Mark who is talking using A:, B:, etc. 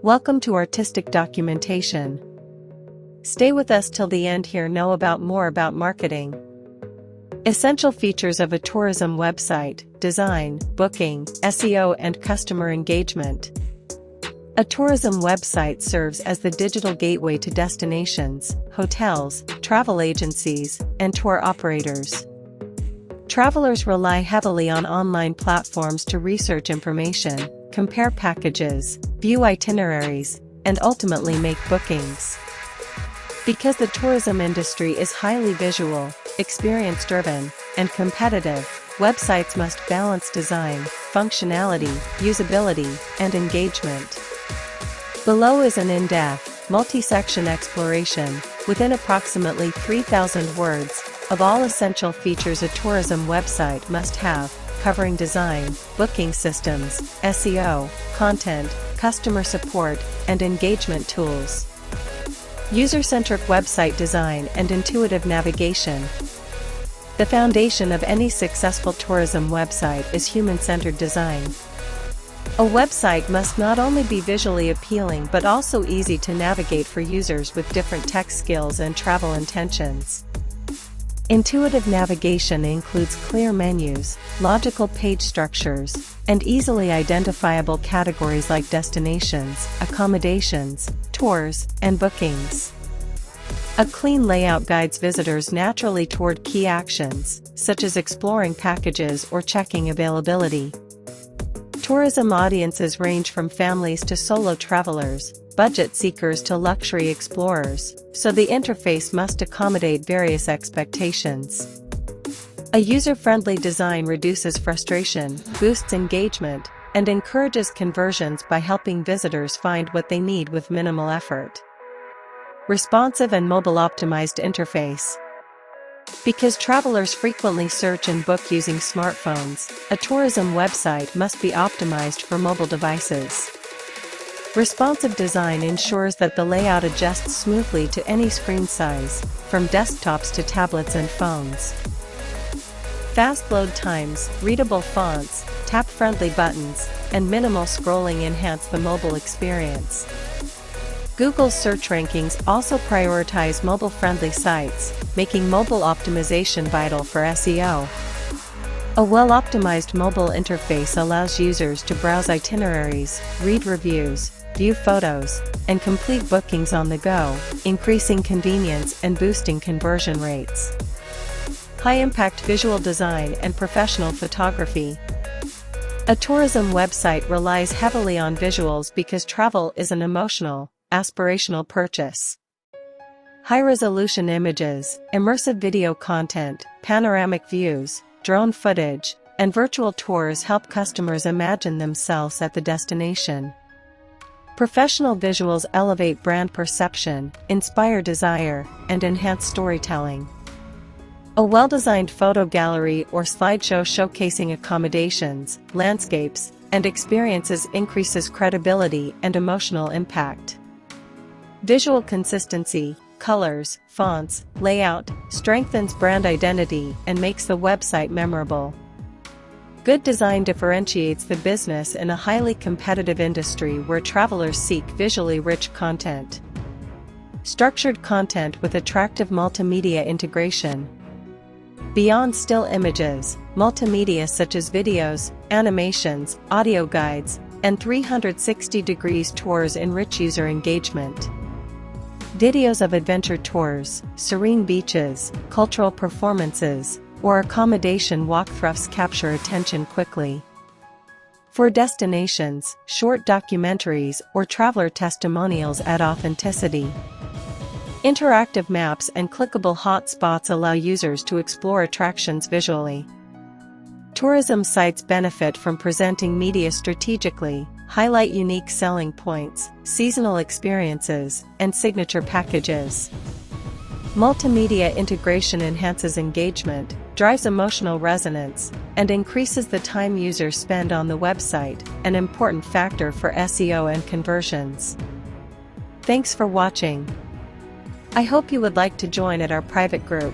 A: Welcome to Artistic Documentation. Stay with us till the end here. Know about more about marketing. Essential features of a tourism website: design, booking, SEO and customer engagement. A tourism website serves as the digital gateway to destinations, hotels, travel agencies, and tour operators. Travelers rely heavily on online platforms to research information, compare packages, view itineraries, and ultimately make bookings. Because the tourism industry is highly visual, experience-driven, and competitive, websites must balance design, functionality, usability, and engagement. Below is an in-depth, multi-section exploration, within approximately 3,000 words, of all essential features a tourism website must have, covering design, booking systems, SEO, content, customer support, and engagement tools. User-centric website design and intuitive navigation. The foundation of any successful tourism website is human-centered design. A website must not only be visually appealing but also easy to navigate for users with different tech skills and travel intentions. Intuitive navigation includes clear menus, logical page structures, and easily identifiable categories like destinations, accommodations, tours, and bookings. A clean layout guides visitors naturally toward key actions, such as exploring packages or checking availability. Tourism audiences range from families to solo travelers, budget seekers to luxury explorers, so the interface must accommodate various expectations. A user-friendly design reduces frustration, boosts engagement, and encourages conversions by helping visitors find what they need with minimal effort. Responsive and mobile-optimized interface. Because travelers frequently search and book using smartphones, a tourism website must be optimized for mobile devices. Responsive design ensures that the layout adjusts smoothly to any screen size, from desktops to tablets and phones. Fast load times, readable fonts, tap-friendly buttons, and minimal scrolling enhance the mobile experience. Google's search rankings also prioritize mobile-friendly sites, making mobile optimization vital for SEO. A well-optimized mobile interface allows users to browse itineraries, read reviews, view photos, and complete bookings on the go, increasing convenience and boosting conversion rates. High-impact visual design and professional photography. A tourism website relies heavily on visuals because travel is an emotional, aspirational purchase. High-resolution images, immersive video content, panoramic views, drone footage, and virtual tours help customers imagine themselves at the destination. Professional visuals elevate brand perception, inspire desire, and enhance storytelling. A well-designed photo gallery or slideshow showcasing accommodations, landscapes, and experiences increases credibility and emotional impact. Visual consistency, colors, fonts, layout, strengthens brand identity and makes the website memorable. Good design differentiates the business in a highly competitive industry where travelers seek visually rich content. Structured content with attractive multimedia integration. Beyond still images, multimedia such as videos, animations, audio guides, and 360-degree tours enrich user engagement. Videos of adventure tours, serene beaches, cultural performances, or accommodation walkthroughs capture attention quickly. For destinations, short documentaries or traveler testimonials add authenticity. Interactive maps and clickable hotspots allow users to explore attractions visually. Tourism sites benefit from presenting media strategically, highlight unique selling points, seasonal experiences, and signature packages. Multimedia integration enhances engagement, drives emotional resonance, and increases the time users spend on the website, an important factor for SEO and conversions. Thanks for watching. I hope you would like to join at our private group.